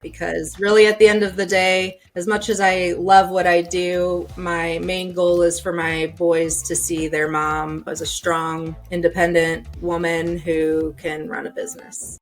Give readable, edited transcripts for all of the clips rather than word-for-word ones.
because really at the end of the day, as much as I love what I do, my main goal is for my boys to see their mom as a strong, independent woman who can run a business.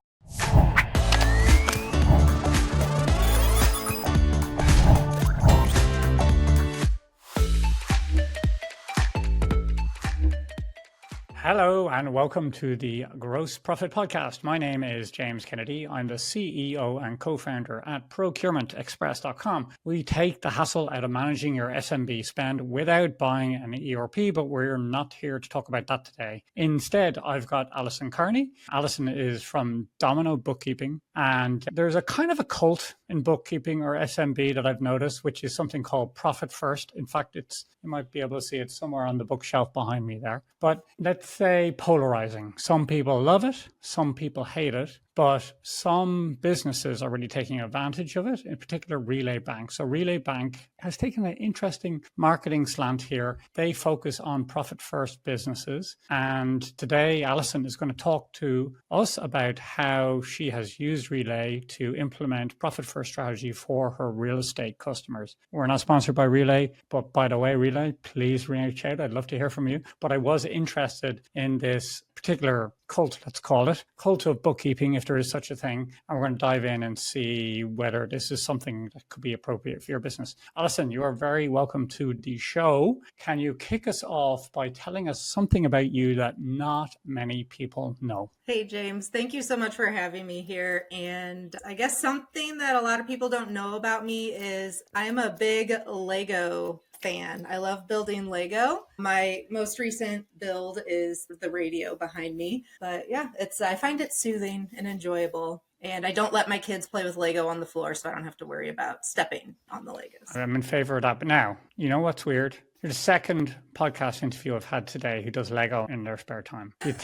Hello and welcome to the Gross Profit Podcast. My name is James Kennedy. I'm the CEO and co-founder at procurementexpress.com. We take the hassle out of managing your SMB spend without buying an ERP, but we're not here to talk about that today. Instead, I've got Alison Carnie. Alison is from Domino Bookkeeping, and there's a kind of a cult in bookkeeping or SMB that I've noticed, which is something called profit first. In fact, you might be able to see it somewhere on the bookshelf behind me there. But let's say polarizing. Some people love it, some people hate it, but some businesses are really taking advantage of it, in particular Relay Bank. So Relay Bank has taken an interesting marketing slant here. They focus on profit first businesses. And today, Alison is going to talk to us about how she has used Relay to implement profit first strategy for her real estate customers. We're not sponsored by Relay, but by the way, Relay, please reach out. I'd love to hear from you. But I was interested in this particular cult, let's call it, cult of bookkeeping, if there is such a thing. And we're going to dive in and see whether this is something that could be appropriate for your business. Alison, you are very welcome to the show. Can you kick us off by telling us something about you that not many people know? Hey, James, thank you so much for having me here. And I guess something that a lot of people don't know about me is I'm a big Lego fan. I love building Lego. My most recent build is the radio behind me. But yeah, I find it soothing and enjoyable. And I don't let my kids play with Lego on the floor, so I don't have to worry about stepping on the Legos. I'm in favor of that. But now, you know what's weird? You're the second podcast interview I've had today who does Lego in their spare time. Do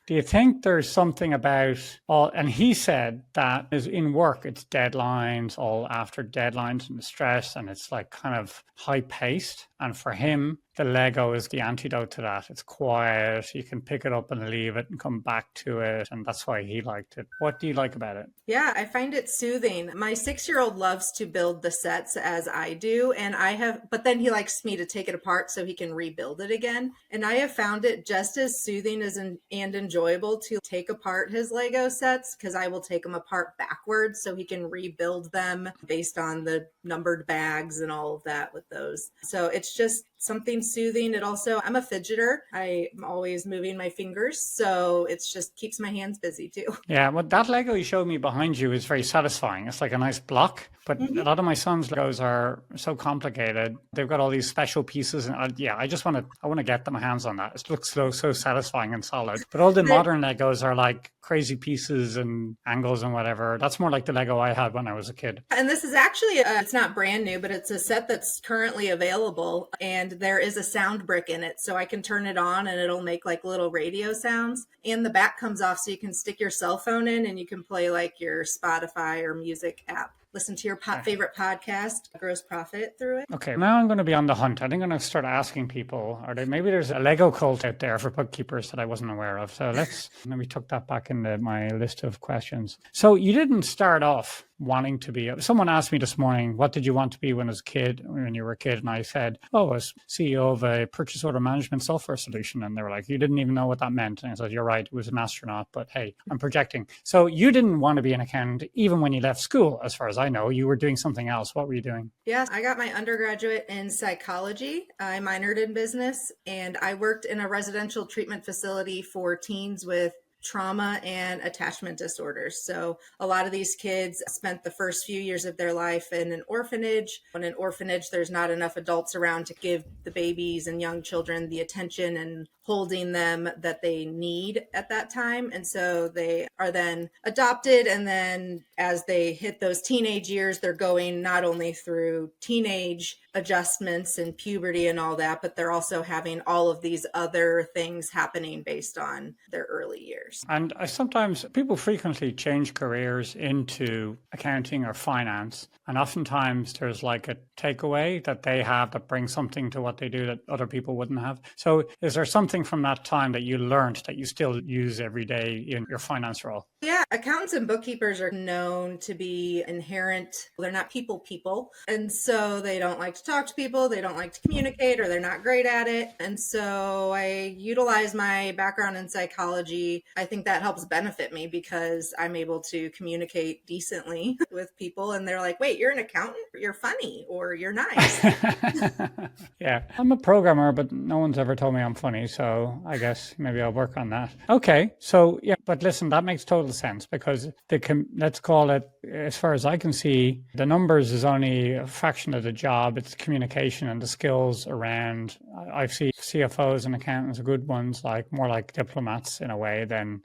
you think there's something about all, and he said that is in work, it's deadlines, all after deadlines and the stress, and it's like kind of high paced. And for him, the Lego is the antidote to that. It's quiet. You can pick it up and leave it and come back to it. And that's why he liked it. What do you like about it? Yeah, I find it soothing. My 6-year-old loves to build the sets as I do. But then he likes me to take it apart so he can rebuild it again. And I have found it just as soothing and enjoyable to take apart his Lego sets, because I will take them apart backwards so he can rebuild them based on the numbered bags and all of that with those. So it's just something soothing. I'm a fidgeter. I'm always moving my fingers. So it's just keeps my hands busy too. Yeah, well, that Lego you showed me behind you is very satisfying. It's like a nice block. But a lot of my son's Legos are so complicated. They've got all these special pieces. And I want to get my hands on that. It looks so satisfying and solid. But all the modern Legos are like crazy pieces and angles and whatever. That's more like the Lego I had when I was a kid. And this is actually, it's not brand new, but it's a set that's currently available. And there is a sound brick in it. So I can turn it on and it'll make like little radio sounds. And the back comes off so you can stick your cell phone in and you can play like your Spotify or music app. Listen to your favorite podcast, Gross Profit, through it. Okay, now I'm going to be on the hunt. I think I'm going to start asking people, maybe there's a Lego cult out there for bookkeepers that I wasn't aware of. So let me tuck that back into my list of questions. So you didn't start off wanting to be, someone asked me this morning, what did you want to be when you were a kid? And I said, I was CEO of a purchase order management software solution. And they were like, you didn't even know what that meant. And I said, you're right, it was an astronaut, but hey, I'm projecting. So you didn't want to be an accountant even when you left school, as far as I know. You were doing something else. What were you doing? Yes, I got my undergraduate in psychology. I minored in business, and I worked in a residential treatment facility for teens with trauma and attachment disorders. So a lot of these kids spent the first few years of their life in an orphanage. In an orphanage, there's not enough adults around to give the babies and young children the attention and holding them that they need at that time. And so they are then adopted. And then as they hit those teenage years, they're going not only through teenage adjustments and puberty and all that, but they're also having all of these other things happening based on their early years. And sometimes people frequently change careers into accounting or finance. And oftentimes there's like a takeaway that they have that brings something to what they do that other people wouldn't have. So is there something from that time that you learned that you still use every day in your finance role? Yeah, accountants and bookkeepers are known to be they're not people. And so they don't like to talk to people, they don't like to communicate, or they're not great at it. And so I utilize my background in psychology. I think that helps benefit me because I'm able to communicate decently with people. And they're like, wait, you're an accountant? You're funny, or you're nice. Yeah, I'm a programmer, but no one's ever told me I'm funny, so I guess maybe I'll work on that. Okay, so yeah, but listen, that makes total sense because let's call it, as far as I can see, the numbers is only a fraction of the job. It's communication and the skills around. I see CFOs and accountants are good ones, like more like diplomats in a way than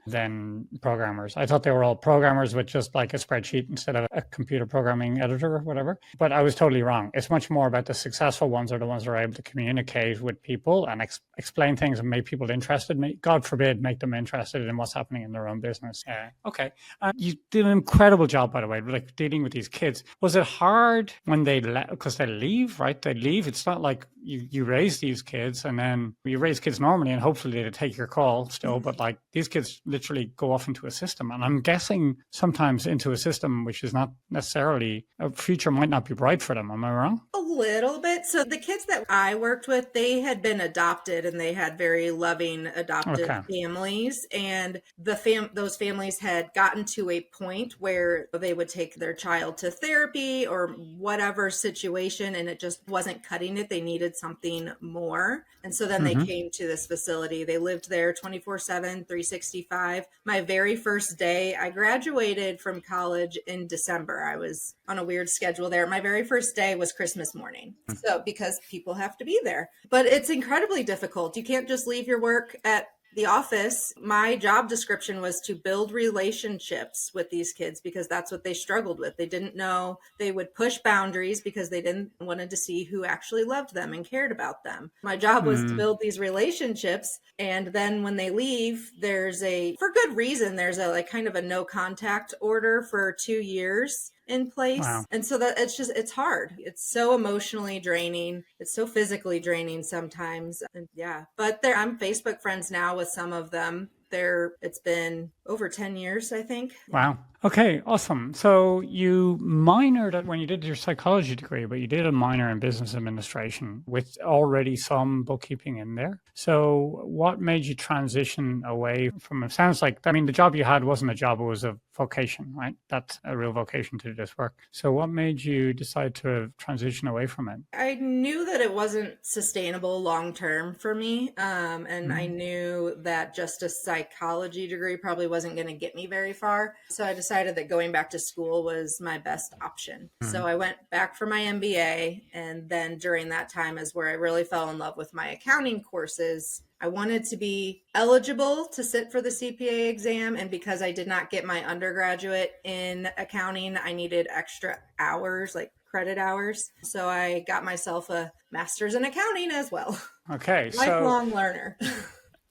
programmers. I thought they were all programmers with just like a spreadsheet instead of a computer programming editor or whatever. But I was totally wrong. It's much more about the successful ones are the ones that are able to communicate with people and explain things and make people interested. God forbid, make them interested in what's happening in their own business. Okay. You did an incredible job, by the way, like dealing with these kids. Was it hard when because they leave, right? They leave. It's not like you raise these kids and then you raise kids normally and hopefully they take your call still, but like these kids literally go off into a system. And I'm guessing sometimes into a system which is not necessarily, a future might not be bright for them. Am I wrong? A little bit. So the kids that I worked with, they had been adopted and they had very loving adoptive Okay. families. And those families had gotten to a point where they would take their child to therapy or whatever situation, and it just wasn't cutting it. They needed something more. And so then they Mm-hmm. came to this facility. They lived there 24/7, 365. My very first day, I graduated from college in December. I was on a weird schedule there. My very first day was Christmas morning. So, because people have to be there. But it's incredibly difficult. You can't just leave your work at the office. My job description was to build relationships with these kids because that's what they struggled with. They didn't know. They would push boundaries because they didn't wanted to see who actually loved them and cared about them. My job was to Mm. build these relationships, and then when they leave, for good reason, there's a like kind of a no contact order for 2 years in place. Wow. And so that it's hard. It's so emotionally draining. It's so physically draining sometimes. And yeah, but I'm Facebook friends now with some of them. It's been over 10 years, I think. Yeah. Wow. Okay, awesome. So you minored when you did your psychology degree, but you did a minor in business administration with already some bookkeeping in there. So what made you transition away from it? Sounds like, I mean, the job you had wasn't a job, it was a vocation, right? That's a real vocation to do this work. So what made you decide to transition away from it? I knew that it wasn't sustainable long term for me. And I Mm. knew that just a psychology degree probably wasn't going to get me very far. So I decided that going back to school was my best option. So Mm. I went back for my MBA. And then during that time is where I really fell in love with my accounting courses. I wanted to be eligible to sit for the CPA exam. And because I did not get my undergraduate in accounting, I needed extra hours, like credit hours. So I got myself a master's in accounting as well. Okay, so Lifelong learner.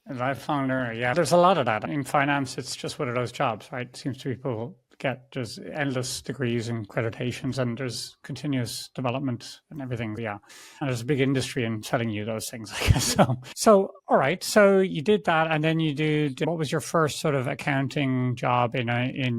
lifelong learner, yeah. There's a lot of that. In finance, it's just one of those jobs, right? It seems to be people get just endless degrees and accreditations, and there's continuous development and everything. Yeah. And there's a big industry in selling you those things, I guess. So all right. So you did that, and then what was your first sort of accounting job in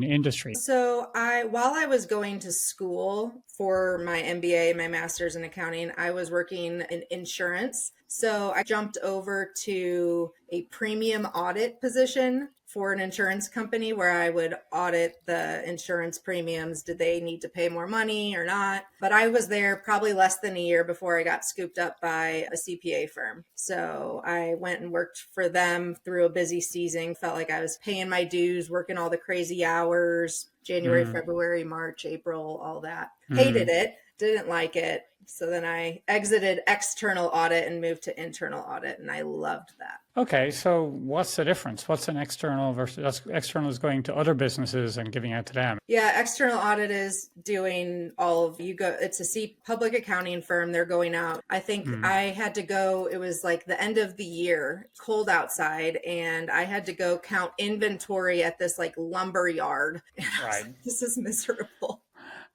industry? So while I was going to school for my MBA, my master's in accounting, I was working in insurance. So I jumped over to a premium audit position for an insurance company where I would audit the insurance premiums. Did they need to pay more money or not? But I was there probably less than a year before I got scooped up by a CPA firm. So I went and worked for them through a busy season, felt like I was paying my dues, working all the crazy hours, January, Mm, February, March, April, all that. Hated mm. it, didn't like it. So then I exited external audit and moved to internal audit, and I loved that. Okay, so what's the difference? What's an external versus external is going to other businesses and giving out to them? Yeah, external audit is doing it's a public accounting firm. They're going out. I think Mm, I had to go, it was like the end of the year, cold outside, and I had to go count inventory at this like lumber yard. And I was right. like, this is miserable.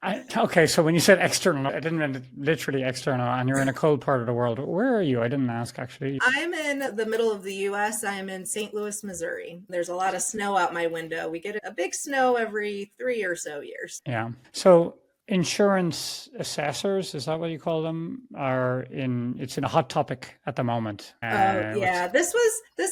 Okay, so when you said external, I didn't mean literally external, and you're in a cold part of the world. Where are you? I didn't ask actually. I'm in the middle of the US. I'm in St. Louis, Missouri. There's a lot of snow out my window. We get a big snow every 3 or so years. Yeah. So insurance assessors, is that what you call them? Are in it's in a hot topic at the moment. Oh What's yeah, this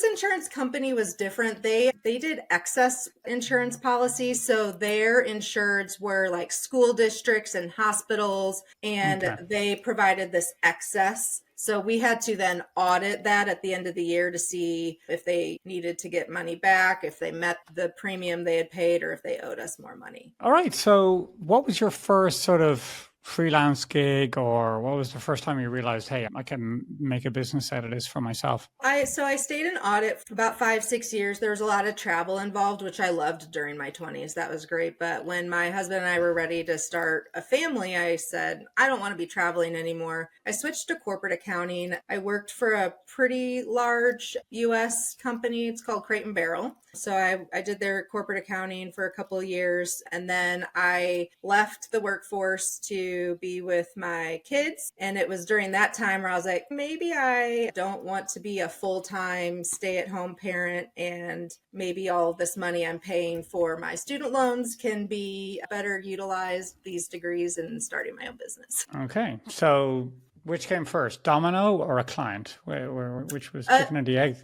insurance company was different. They did excess insurance policies, so their insureds were like school districts and hospitals, and okay. they provided this excess. So we had to then audit that at the end of the year to see if they needed to get money back, if they met the premium they had paid, or if they owed us more money. All right. So what was your first sort of freelance gig, or what was the first time you realized, hey, I can make a business out of this for myself? I stayed in audit for about 5, 6 years. There was a lot of travel involved, which I loved during my 20s. That was great. But when my husband and I were ready to start a family, I said, I don't want to be traveling anymore. I switched to corporate accounting. I worked for a pretty large US company. It's called Crate and Barrel. So I did their corporate accounting for a couple of years, and then I left the workforce to be with my kids. And it was during that time where I was like, maybe I don't want to be a full-time stay-at-home parent, and maybe all this money I'm paying for my student loans can be better utilized, these degrees, in starting my own business. Okay. So which came first, Domino or a client? Which was Uh, chicken or the egg?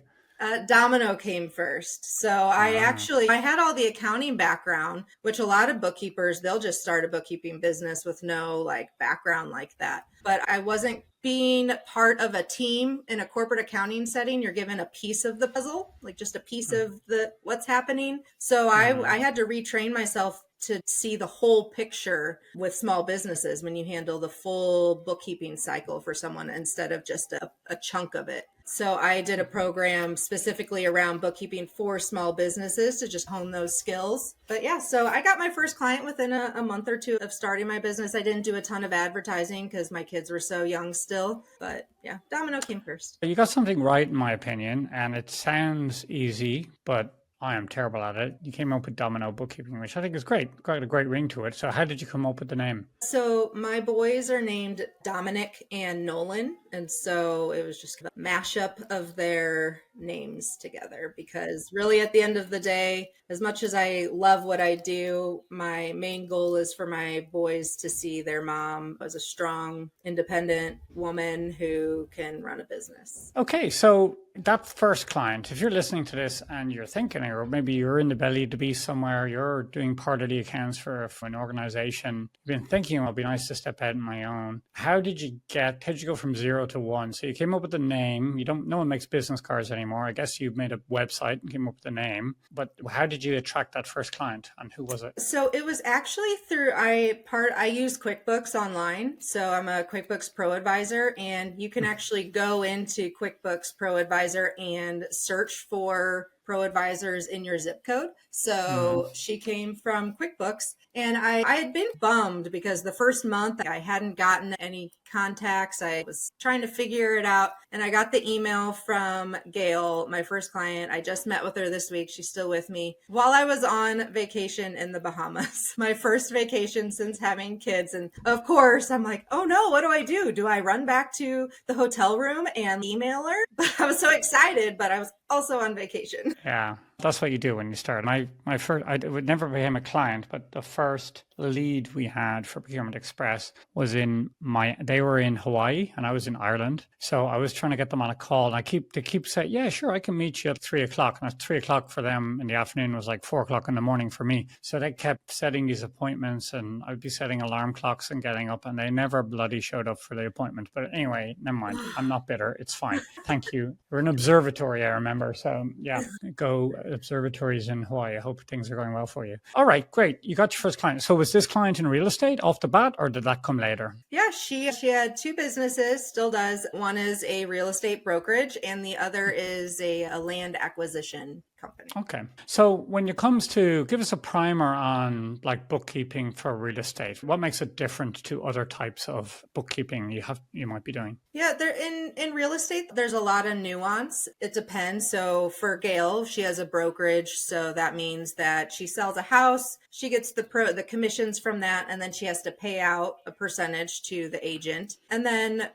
Domino came first. So Ah, I had all the accounting background, which a lot of bookkeepers, they'll just start a bookkeeping business with no like background like that. But I wasn't being part of a team in a corporate accounting setting. You're given a piece of the puzzle, like just a piece of the what's happening. So I had to retrain myself to see the whole picture with small businesses when you handle the full bookkeeping cycle for someone instead of just a chunk of it. So I did a program specifically around bookkeeping for small businesses to just hone those skills. But yeah, so I got my first client within a month or two of starting my business. I didn't do a ton of advertising because my kids were so young still. But yeah, Domino came first. you got something right, in my opinion, and it sounds easy, but I am terrible at it. You came up with Domino Bookkeeping, which I think is great. Got a great ring to it. So how did you come up with the name? So my boys are named Dominic and Nolan. And so it was just a mashup of their names together, because really at the end of the day, as much as I love what I do, my main goal is for my boys to see their mom as a strong, independent woman who can run a business. Okay, so that first client, if you're listening to this and you're thinking, or maybe you're in the belly of the beast somewhere, you're doing part of the accounts for an organization, you've been thinking, well, it'd be nice to step out on my own. How did you go from 0 to 1? So you came up with the name. No one makes business cards anymore. I guess you made a website and came up with the name, but how did you attract that first client, and who was it? So it was actually through I use QuickBooks online. So I'm a QuickBooks Pro Advisor, and you can actually go into QuickBooks Pro Advisor and search for Pro Advisors in your zip code. Mm-hmm. So she came from QuickBooks, and I had been bummed because the first month I hadn't gotten any contacts. I was trying to figure it out, and I got the email from Gail, my first client. I just met with her this week. She's still with me while I was on vacation in the Bahamas. My first vacation since having kids. And of course, I'm like, oh no, what do I do? Do I run back to the hotel room and email her? I was so excited, but I was also on vacation. Yeah, that's what you do when you start. My first, I would never became a client, but the first lead we had for Procurement Express was they were in Hawaii and I was in Ireland. So I was trying to get them on a call, and they keep saying, yeah, sure, I can meet you at 3 o'clock. And at 3 o'clock for them in the afternoon was like 4 o'clock in the morning for me. So they kept setting these appointments, and I'd be setting alarm clocks and getting up, and they never bloody showed up for the appointment. But anyway, never mind. I'm not bitter. It's fine. Thank you. We're an observatory, I remember. So yeah, go observatories in Hawaii. I hope things are going well for you. All right, great. You got your first client. So was this client in real estate off the bat, or did that come later? Yeah, she had two businesses, still does. One is a real estate brokerage, and the other is a land acquisition company. Okay. So when it comes to give us a primer on like bookkeeping for real estate, what makes it different to other types of bookkeeping you might be doing? Yeah, there in real estate, there's a lot of nuance. It depends. So for Gail, she has a brokerage, so that means that she sells a house, she gets the commissions from that, and then she has to pay out a percentage to the agent. And then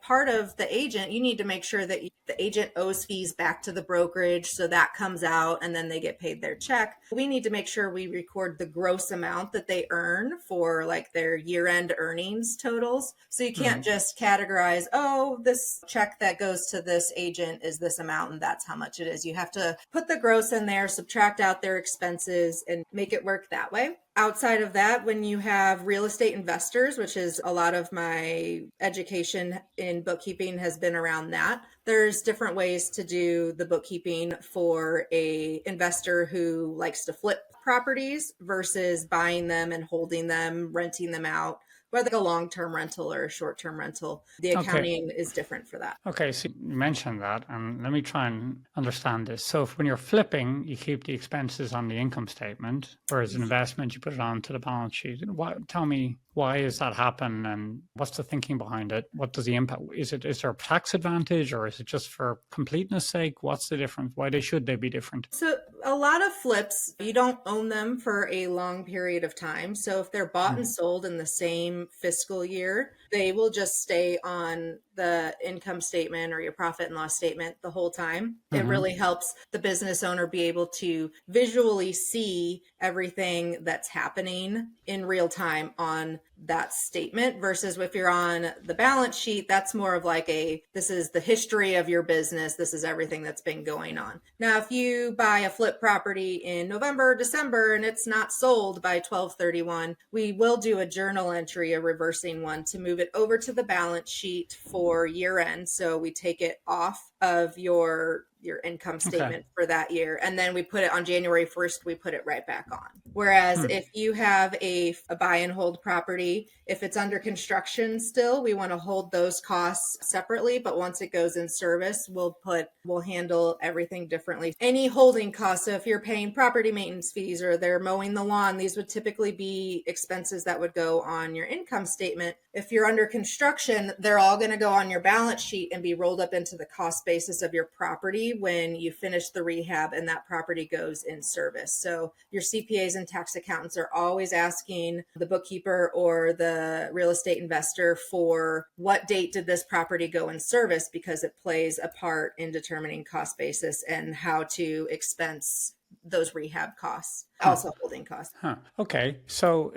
part of the agent, you need to make sure that the agent owes fees back to the brokerage, so that comes out, and then they get paid their check. We need to make sure we record the gross amount that they earn for like their year-end earnings totals. So you can't just categorize, oh, this check that goes to this agent is this amount and that's how much it is. You have to put the gross in there, subtract out their expenses, and make it work that way. Outside of that, when you have real estate investors, which is a lot of my education in bookkeeping has been around that, there's different ways to do the bookkeeping for a investor who likes to flip properties versus buying them and holding them, renting them out, whether a long-term rental or a short-term rental. The Okay. accounting is different for that. Okay, so you mentioned that, and let me try and understand this. So, when you're flipping, you keep the expenses on the income statement, whereas an investment, you put it onto the balance sheet. Tell me, why does that happen, and what's the thinking behind it? What does the impact? Is there a tax advantage, or is it just for completeness sake? What's the difference? Why should they be different? So a lot of flips, you don't own them for a long period of time. So if they're bought and sold in the same fiscal year, they will just stay on the income statement or your profit and loss statement the whole time. It really helps the business owner be able to visually see everything that's happening in real time on that statement versus if you're on the balance sheet, that's more of like this is the history of your business. This is everything that's been going on. Now, if you buy a flip property in November, December, and it's not sold by 12/31, we will do a journal entry, a reversing one, to move it over to the balance sheet for year end. So we take it off of your income statement for that year. And then we put it on January 1st, we put it right back on. Whereas if you have a buy and hold property, if it's under construction still, we want to hold those costs separately. But once it goes in service, we'll handle everything differently. Any holding costs, so if you're paying property maintenance fees or they're mowing the lawn, these would typically be expenses that would go on your income statement. If you're under construction, they're all going to go on your balance sheet and be rolled up into the cost basis of your property when you finish the rehab and that property goes in service. So your CPAs and tax accountants are always asking the bookkeeper or the real estate investor for what date did this property go in service, because it plays a part in determining cost basis and how to expense those rehab costs, also holding costs. Okay. So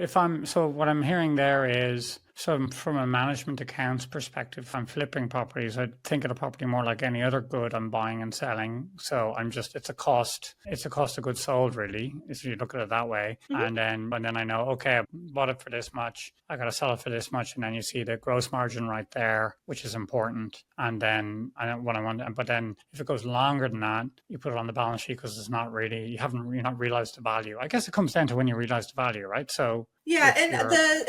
what I'm hearing there is, so from a management accounts perspective, if I'm flipping properties, I think of the property more like any other good I'm buying and selling. So it's a cost of goods sold, really, if you look at it that way. And then I know, okay, I bought it for this much, I got to sell it for this much. And then you see the gross margin right there, which is important. And then but then if it goes longer than that, you put it on the balance sheet because it's not really, you're not realized the value. I guess it comes down to when you realize the value, right? So yeah, and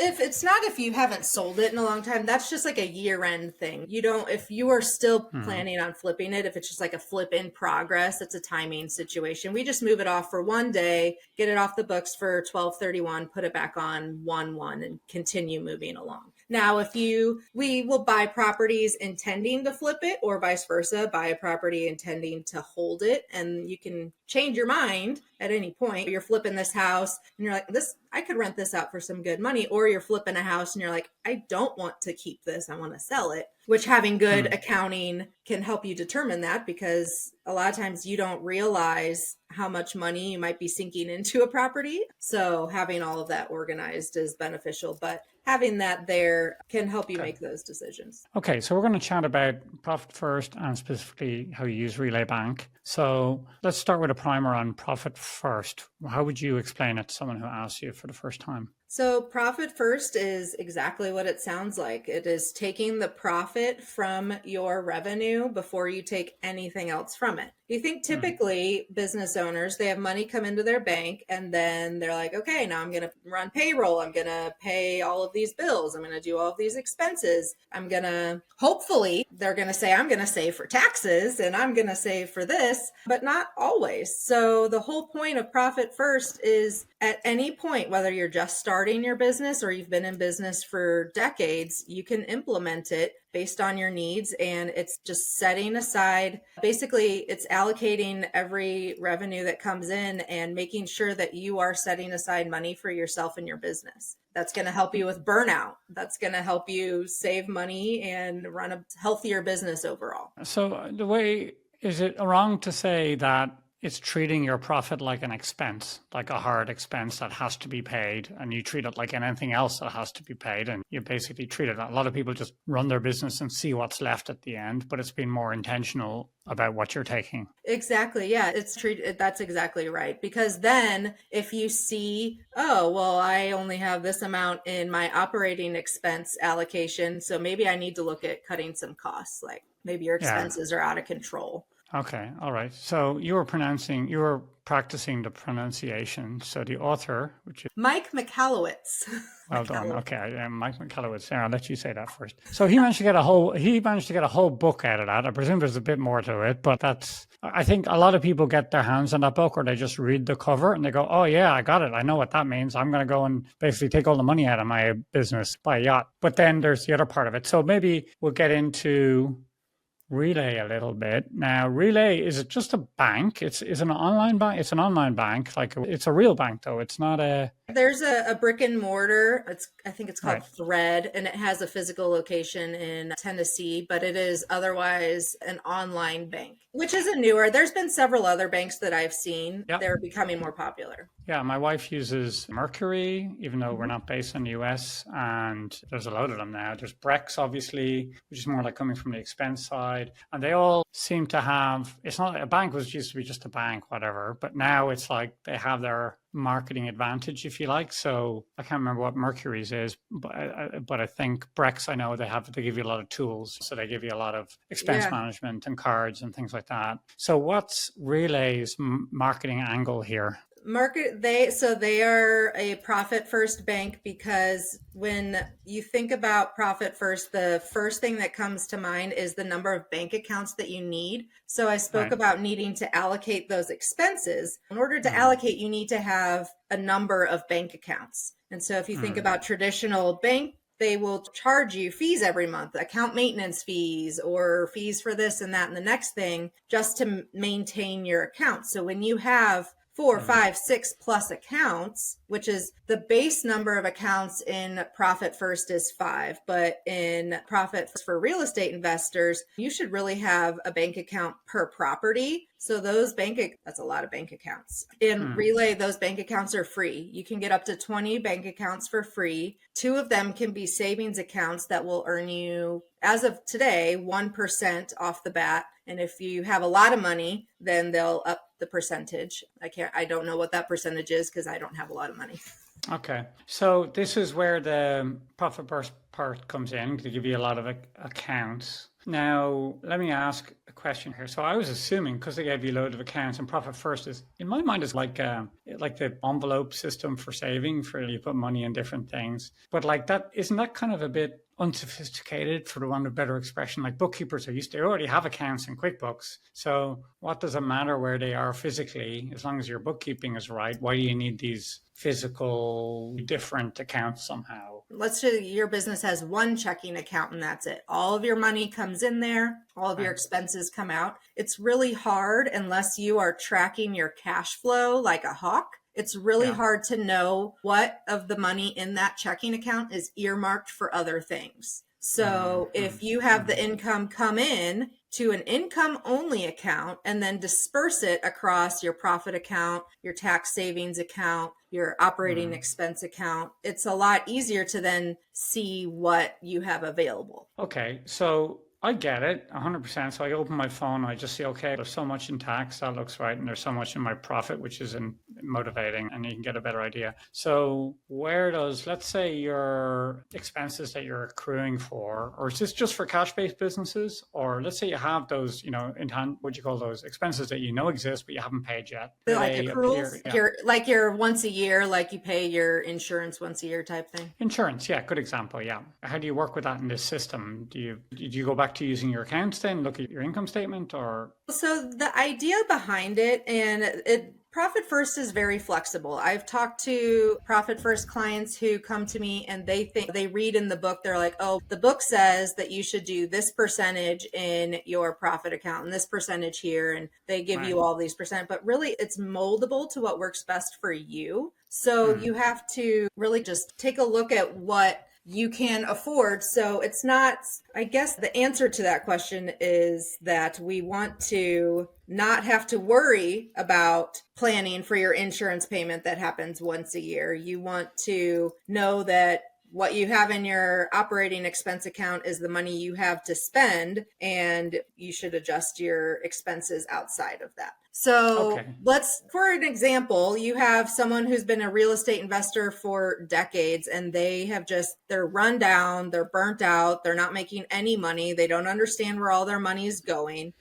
if it's not, if you haven't sold it in a long time, that's just like a year-end thing. You don't, if you are still planning on flipping it, if it's just like a flip in progress, it's a timing situation. We just move it off for one day, get it off the books for 12/31, put it back on 1/1, and continue moving along. Now, we will buy properties intending to flip it, or vice versa, buy a property intending to hold it, and you can change your mind at any point. You're flipping this house and you're like, I could rent this out for some good money. Or you're flipping a house and you're like, I don't want to keep this, I want to sell it. Which having good accounting can help you determine that, because a lot of times you don't realize how much money you might be sinking into a property. So having all of that organized is beneficial, but having that there can help you make those decisions. Okay, so we're going to chat about profit first and specifically how you use Relay Bank. So let's start with a primer on profit first. How would you explain it to someone who asks you for the first time? So, profit first is exactly what it sounds like. It is taking the profit from your revenue before you take anything else from it. You think Mm. typically business owners, they have money come into their bank and then they're like, okay, now I'm going to run payroll. I'm going to pay all of these bills. I'm going to do all of these expenses. I'm going to, hopefully, they're going to say, I'm going to save for taxes and I'm going to save for this, but not always. So the whole point of profit first is at any point, whether you're just starting your business or you've been in business for decades, you can implement it based on your needs. And it's just setting aside, basically, it's allocating every revenue that comes in and making sure that you are setting aside money for yourself and your business. That's going to help you with burnout. That's going to help you save money and run a healthier business overall. So the way, is it wrong to say that it's treating your profit like an expense, like a hard expense that has to be paid, and you treat it like anything else that has to be paid, and you basically treat it. A lot of people just run their business and see what's left at the end, but it's been more intentional about what you're taking. Exactly. Yeah, it's treated. That's exactly right. Because then if you see, oh, well, I only have this amount in my operating expense allocation, so maybe I need to look at cutting some costs. Like maybe your Yeah. expenses are out of control. Okay. All right. So you were practicing the pronunciation. So the author, which is Mike Michalowicz. well done. Michalowicz. Okay. Yeah, Mike McCallowitz. Yeah, I'll let you say that first. So he managed to get a whole book out of that. I presume there's a bit more to it, but I think a lot of people get their hands on that book or they just read the cover and they go, oh yeah, I got it. I know what that means. I'm going to go and basically take all the money out of my business, buy a yacht. But then there's the other part of it. So maybe we'll get into Relay a little bit. Now, Relay, is it just a bank? It's an online bank. It's an online bank. Like it's a real bank though. It's not a There's a brick and mortar. I think it's called right. Thread, and it has a physical location in Tennessee, but it is otherwise an online bank, which is a newer. There's been several other banks that I've seen. Yeah. They're becoming more popular. Yeah, my wife uses Mercury, even though we're Mhm. not based in the US, and there's a load of them now. There's Brex, obviously, which is more like coming from the expense side. And they all seem to have, it's not a bank was used to be just a bank, whatever, but now it's like they have their marketing advantage, if you like. So I can't remember what Mercury's is, but I think Brex, I know they give you a lot of tools. So they give you a lot of expense Yeah. management and cards and things like that. So what's Relay's marketing angle here? They are a profit first bank because when you think about profit first, the first thing that comes to mind is the number of bank accounts that you need. So I spoke Right. about needing to allocate those expenses. In order to Mm, allocate, you need to have a number of bank accounts. And so if you think mm, about traditional bank, they will charge you fees every month, account maintenance fees or fees for this and that and the next thing, just to maintain your account. So when you have four, mm, five, 6+ accounts, which is the base number of accounts in Profit First is 5. But in Profit for real estate investors, you should really have a bank account per property. So that's a lot of bank accounts. In mm. Relay, those bank accounts are free. You can get up to 20 bank accounts for free. 2 of them can be savings accounts that will earn you, as of today, 1% off the bat. And if you have a lot of money, then they'll up the percentage. I don't know what that percentage is because I don't have a lot of money. Okay. So this is where the profit burst part comes in to give you a lot of accounts. Now, let me ask a question here. So I was assuming because they gave you a load of accounts and profit first is in my mind is like the envelope system for saving for you put money in different things. But like that isn't that kind of a bit unsophisticated for the one of better expression? Like bookkeepers are used to, they already have accounts in QuickBooks. So what does it matter where they are physically as long as your bookkeeping is right? Why do you need these physical different accounts somehow? Let's say your business has one checking account and that's it. All of your money comes in there, all of your Right. expenses come out. It's really hard unless you are tracking your cash flow like a hawk. It's really Yeah. hard to know what of the money in that checking account is earmarked for other things. So Mm-hmm. if you have the Mm-hmm. income come in to an income only account and then disperse it across your profit account, your tax savings account, your operating Mm. expense account, it's a lot easier to then see what you have available. Okay. So I get it 100%. So I open my phone, I just see, okay, there's so much in tax, that looks right. And there's so much in my profit, which is motivating, and you can get a better idea. So where does, let's say your expenses that you're accruing for, or is this just for cash-based businesses? Or let's say you have those, what do you call those expenses that exist, but you haven't paid yet. Do Like they appear? accruals, Yeah. like your once a year, like you pay your insurance once a year type thing. Insurance, yeah, good example. Yeah. How do you work with that in this system? Do you go back to using your accounts then, look at your income statement, or? So the idea behind it, and Profit First is very flexible. I've talked to Profit First clients who come to me and they read in the book, they're like, oh, the book says that you should do this percentage in your profit account and this percentage here. And they give Right. you all these percent, but really it's moldable to what works best for you. So you have to really just take a look at what you can afford. So it's not, I guess the answer to that question is that we want to not have to worry about planning for your insurance payment that happens once a year. You want to know that what you have in your operating expense account is the money you have to spend, and you should adjust your expenses outside of that. So Okay. for an example, you have someone who's been a real estate investor for decades and they're run down, they're burnt out, they're not making any money, they don't understand where all their money is going.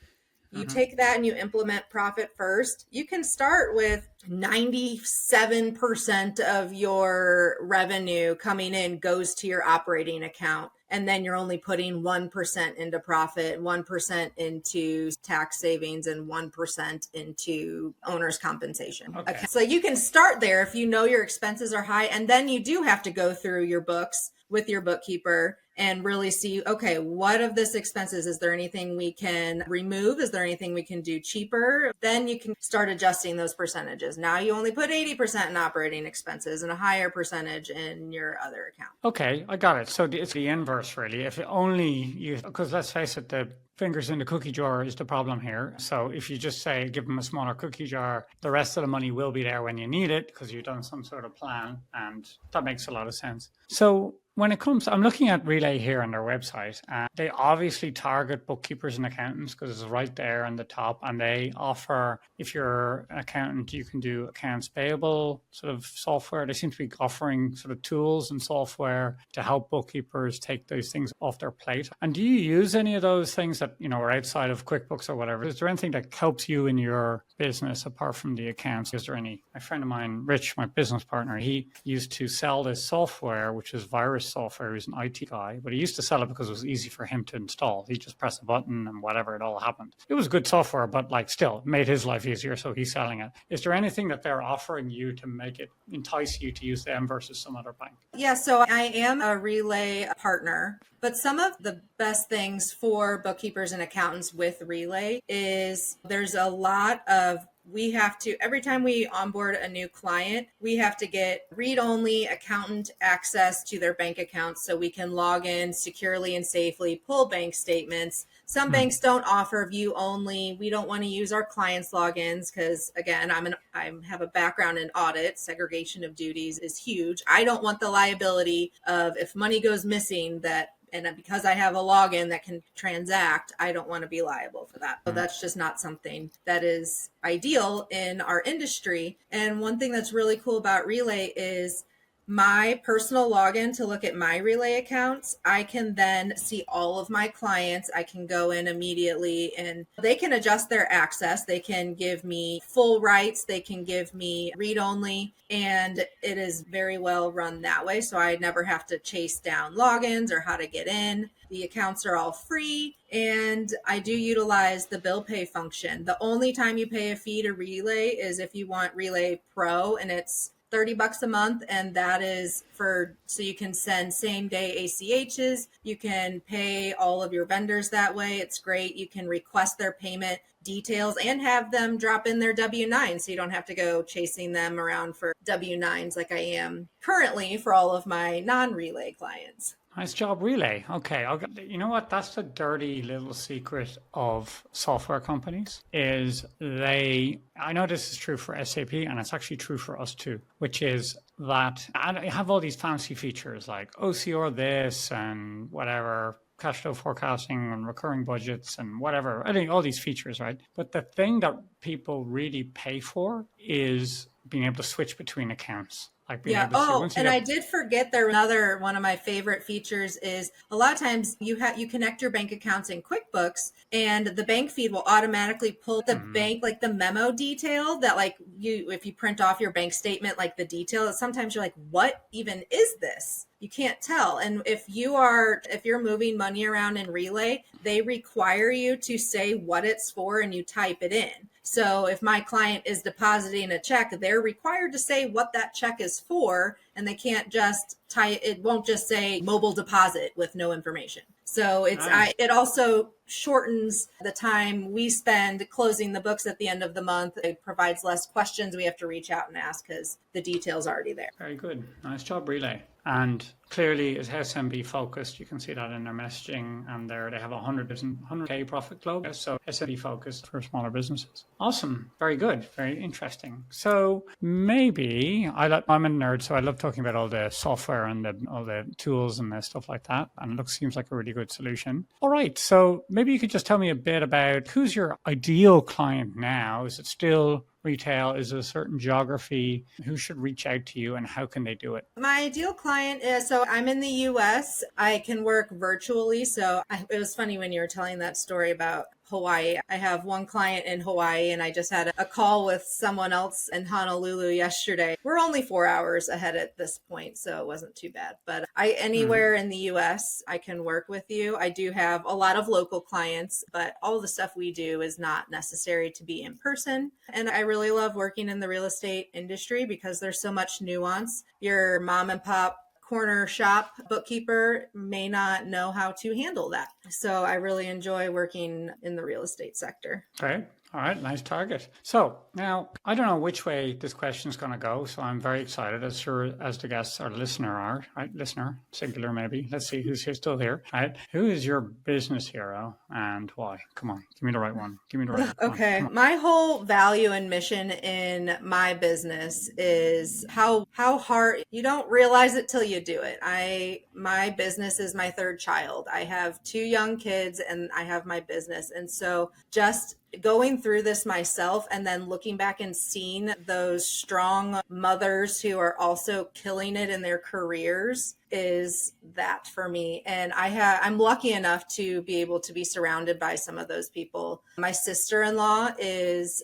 You take that and you implement Profit First. You can start with 97% of your revenue coming in goes to your operating account. And then you're only putting 1% into profit, 1% into tax savings, and 1% into owner's compensation. Okay. So you can start there if you know your expenses are high. And then you do have to go through your books with your bookkeeper and really see, okay, what of this expenses, is there anything we can remove? Is there anything we can do cheaper? Then you can start adjusting those percentages. Now you only put 80% in operating expenses and a higher percentage in your other account. Okay, I got it. So it's the inverse, really. If only you, because let's face it, the fingers in the cookie jar is the problem here. So if you just say, give them a smaller cookie jar, the rest of the money will be there when you need it because you've done some sort of plan, and that makes a lot of sense. So when it comes, I'm looking at Relay here on their website, and they obviously target bookkeepers and accountants because it's right there on the top. And they offer, if you're an accountant, you can do accounts payable sort of software. They seem to be offering sort of tools and software to help bookkeepers take those things off their plate. And do you use any of those things that, are outside of QuickBooks or whatever? Is there anything that helps you in your business apart from the accounts? Is there any? My friend of mine, Rich, my business partner, he used to sell this software, which is virus software. He's an IT guy, but he used to sell it because it was easy for him to install. He just pressed a button and whatever, it all happened. It was good software, but still made his life easier, so he's selling it. Is there anything that they're offering you to make it entice you to use them versus some other bank? Yeah, so I am a Relay partner, but some of the best things for bookkeepers and accountants with Relay is there's a lot of, every time we onboard a new client, we have to get read-only accountant access to their bank accounts so we can log in securely and safely, pull bank statements. Some banks don't offer view only. We don't want to use our clients' logins because, again, I have a background in audit. Segregation of duties is huge. I don't want the liability of if money goes missing and because I have a login that can transact, I don't want to be liable for that. So that's just not something that is ideal in our industry. And one thing that's really cool about Relay is my personal login to look at my Relay accounts. I can then see all of my clients. I can go in immediately and they can adjust their access. They can give me full rights. They can give me read only, and it is very well run that way. So I never have to chase down logins or how to get in. The accounts are all free, and I do utilize the bill pay function. The only time you pay a fee to Relay is if you want Relay Pro, and it's $30 a month, and that is so you can send same day ACHs. You can pay all of your vendors that way. It's great. You can request their payment details and have them drop in their W-9, so you don't have to go chasing them around for W-9s like I am currently for all of my non-Relay clients. Nice job, Relay. Okay, you know what? That's the dirty little secret of software companies is I know this is true for SAP and it's actually true for us too, which is that and I have all these fancy features like OCR this and whatever, cash flow forecasting and recurring budgets and whatever. I think all these features, right? But the thing that people really pay for is being able to switch between accounts. Like being Yeah. able to see Oh, once you and I get did forget there another one of my favorite features is a lot of times you connect your bank accounts in QuickBooks and the bank feed will automatically pull the bank like the memo detail that like you if you print off your bank statement like the detail sometimes you're like what even is this? You can't tell. And if you're moving money around in Relay, they require you to say what it's for and you type it in. So if my client is depositing a check, they're required to say what that check is for, and they can't just it won't just say mobile deposit with no information. So nice. it also shortens the time we spend closing the books at the end of the month. It provides less questions we have to reach out and ask because the detail's already there. Very good. Nice job, Relay. And clearly, it's SMB focused. You can see that in their messaging, and they have 100K profit club. So SMB focused for smaller businesses. Awesome. Very good. Very interesting. So maybe I'm a nerd, so I love talking about all the software and all the tools and the stuff like that. And it seems like a really good solution. All right. So maybe you could just tell me a bit about who's your ideal client now. Is it still retail? Is it a certain geography? Who should reach out to you and how can they do it? My ideal client is so I'm in the US. I can work virtually. It was funny when you were telling that story about Hawaii. I have one client in Hawaii and I just had a call with someone else in Honolulu yesterday. We're only 4 hours ahead at this point, so it wasn't too bad. But anywhere in the US, I can work with you. I do have a lot of local clients, but all the stuff we do is not necessary to be in person. And I really love working in the real estate industry because there's so much nuance. Your mom and pop corner shop bookkeeper may not know how to handle that. So I really enjoy working in the real estate sector. Great. All right, nice target. So now I don't know which way this question is going to go, so I'm very excited as sure as the guests or listener are. Right, listener, singular maybe. Let's see who's here still here. Right, who is your business hero and why? Come on, give me the right one. Give me the right one. Okay, my whole value and mission in my business is how hard you don't realize it till you do it. My business is my third child. I have two young kids and I have my business, and so just going through this myself and then looking back and seeing those strong mothers who are also killing it in their careers is that for me. And I'm lucky enough to be able to be surrounded by some of those people. My sister-in-law is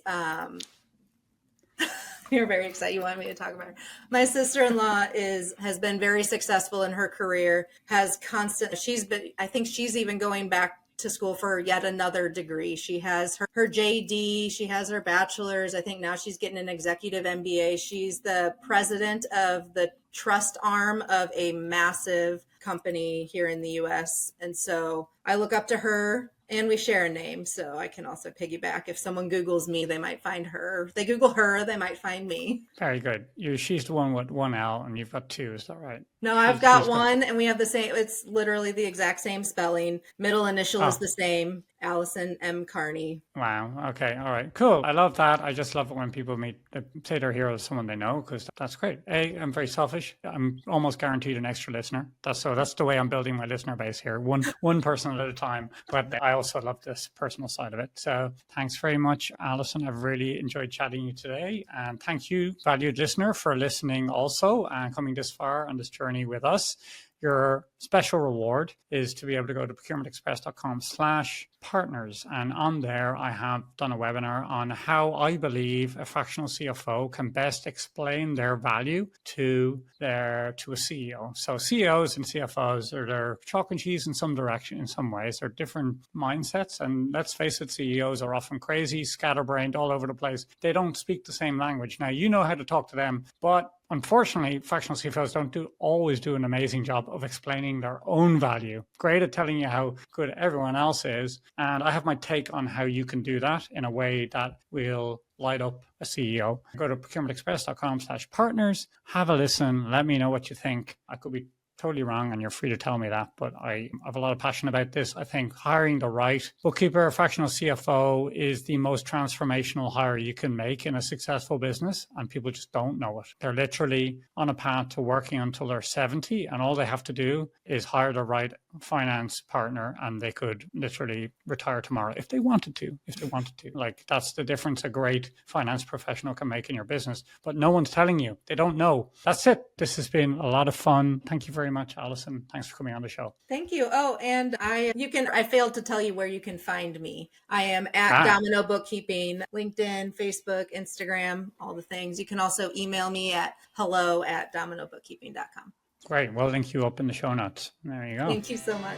you're very excited. You want me to talk about her. My sister-in-law has been very successful in her career, I think she's even going back to school for yet another degree. She has her JD, she has her bachelor's. I think now she's getting an executive MBA. She's the president of the trust arm of a massive company here in the US. And so I look up to her. And we share a name, so I can also piggyback. If someone Googles me, they might find her. If they Google her, they might find me. Very good. She's the one with one L, and you've got two. Is that right? No, I've got one, and we have the same. It's literally the exact same spelling. Middle initial is the same. Alison M. Carnie. Wow. Okay. All right. Cool. I love that. I just love it when people say their hero is someone they know because that's great. I'm very selfish. I'm almost guaranteed an extra listener. That's the way I'm building my listener base here, one person at a time. But I also love this personal side of it. So thanks very much, Alison. I've really enjoyed chatting to you today, and thank you, valued listener, for listening also and coming this far on this journey with us. Your special reward is to be able to go to procurementexpress.com/partners. And on there, I have done a webinar on how I believe a fractional CFO can best explain their value to a CEO. So CEOs and CFOs are their chalk and cheese in some direction, in some ways. They're different mindsets. And let's face it, CEOs are often crazy, scatterbrained all over the place. They don't speak the same language. Now, you know how to talk to them, but unfortunately, fractional CFOs don't always do an amazing job of explaining their own value. Great at telling you how good everyone else is. And I have my take on how you can do that in a way that will light up a CEO. Go to procurementexpress.com/partners, have a listen, let me know what you think. I could be totally wrong, and you're free to tell me that. But I have a lot of passion about this. I think hiring the right bookkeeper or fractional CFO is the most transformational hire you can make in a successful business, and people just don't know it. They're literally on a path to working until they're 70, and all they have to do is hire the right finance partner, and they could literally retire tomorrow if they wanted to. Like, that's the difference a great finance professional can make in your business. But no one's telling you. They don't know. That's it. This has been a lot of fun. Thank you very much, Alison. Thanks for coming on the show. Thank you. Oh, and I failed to tell you where you can find me. I am at Domino Bookkeeping, LinkedIn, Facebook, Instagram, all the things. You can also email me at hello@dominobookkeeping.com. Great. We'll link you up in the show notes. There you go. Thank you so much.